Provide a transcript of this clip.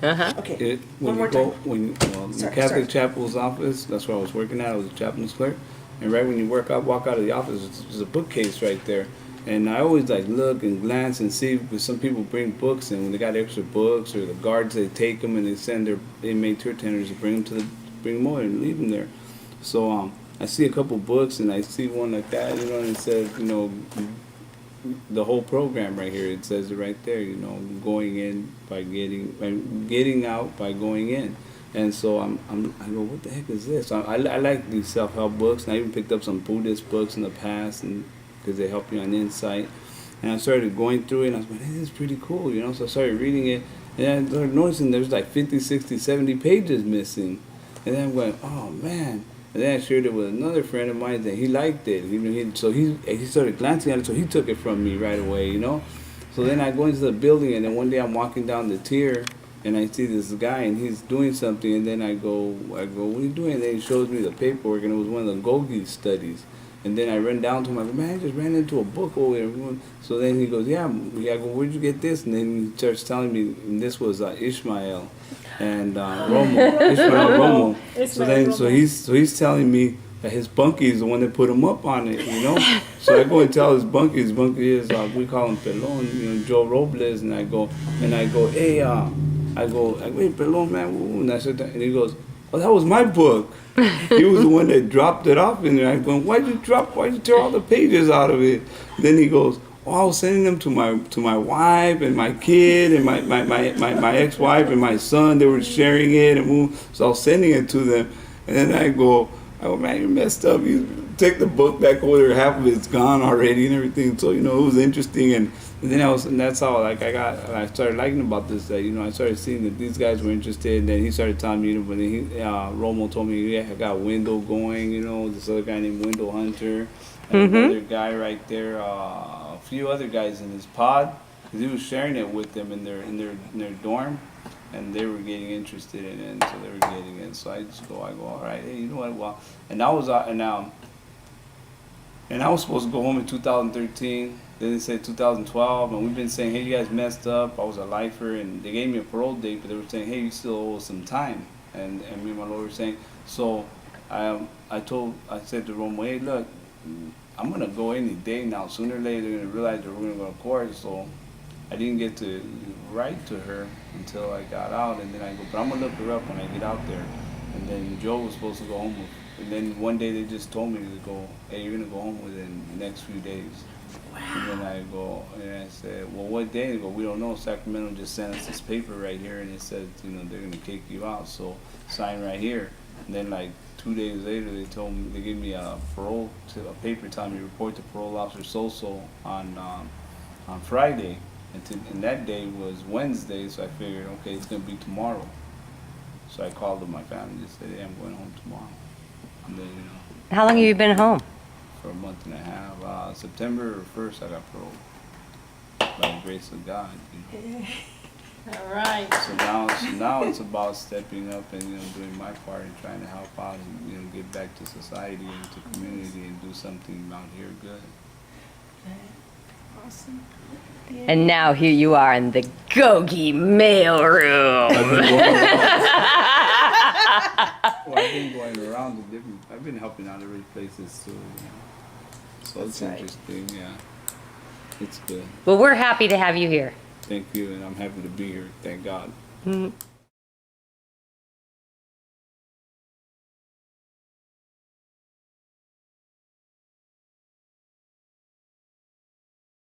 Okay. When One more you go, time. the Sorry, Catholic sorry. Chapel's office, that's where I was working at. I was a chaplain's clerk, and right when you walk out of the office, there's a bookcase right there. And I always like look and glance and see because some people bring books, and when they got extra books, or the guards they take them and they send their inmate tour tenders to bring them over and leave them there. So I see a couple books, and I see one like that, and it says, the whole program right here. It says it right there, going in by getting out by going in. And so I go, what the heck is this? I like these self-help books, and I even picked up some Buddhist books in the past, and because they help you on insight. And I started going through it, and I was like, hey, this is pretty cool, So I started reading it, and I started noticing there's like 50, 60, 70 pages missing. And then I'm going, oh man. And then I shared it with another friend of mine that he liked it. So he started glancing at it, so he took it from me right away, So then I go into the building, and then one day I'm walking down the tier, and I see this guy, and he's doing something, and then I go, what are you doing? And then he shows me the paperwork, and it was one of the GOGI studies. And then I ran down to him, I go, man, I just ran into a book over there. So then he goes, yeah. I go, where'd you get this? And then he starts telling me, and this was Ishmael and Romo, Ishmael Romo. So he's telling me that his bunkie is the one that put him up on it, So I go and tell his bunkie is, we call him Pelon, Joe Robles, and I go, hey, I go, hey, Pelon, man, and I said that, and he goes, oh, that was my book. He was the one that dropped it off in there. I'm going, why'd you tear all the pages out of it? Then he goes, oh, I was sending them to my wife and my kid and my ex-wife and my son. They were sharing it, so I was sending it to them. And then I go, man, you're messed up. You take the book back over there, half of it's gone already and everything. So, it was interesting. And then that's how I started liking about this, that, I started seeing that these guys were interested. And then he started telling me, but then Romo told me, yeah, I got Window going, this other guy named Window Hunter, and another guy right there, a few other guys in his pod, because he was sharing it with them in their dorm. And they were getting interested in it, so they were getting it. So I go, all right, hey, you know what? Well, and I was supposed to go home in 2013. Then they said 2012, and we've been saying, hey, you guys messed up. I was a lifer, and they gave me a parole date, but they were saying, hey, you still owe us some time. And me and my lawyer were saying, so I said to Romo, hey, look, I'm gonna go any day now. Sooner or later, they're gonna realize that we're gonna go to court. So I didn't get to write to her until I got out, and then I go, but I'm gonna look her up when I get out there. And then Joe was supposed to go home with, and then one day they just told me to go, hey, you're gonna go home within the next few days. Wow. And then I go, and I said, well, what day? They go, we don't know. Sacramento just sent us this paper right here, and it said, they're gonna kick you out, so sign right here. And then like 2 days later, they gave me a paper telling me to report to parole officer Soso on Friday. And that day was Wednesday, so I figured, okay, it's going to be tomorrow. So I called up my family and just said, hey, I'm going home tomorrow. And then, How long have you been home? For a month and a half. September 1st, I got paroled. By the grace of God. All right. So now it's about stepping up and, doing my part and trying to help out and, give back to society and to community and do something out here good. Awesome. And now here you are in the GOGI mailroom. Well, I've been going around to I've been helping out other places too. So it's interesting, yeah. It's good. Well, we're happy to have you here. Thank you, and I'm happy to be here. Thank God. Mm-hmm.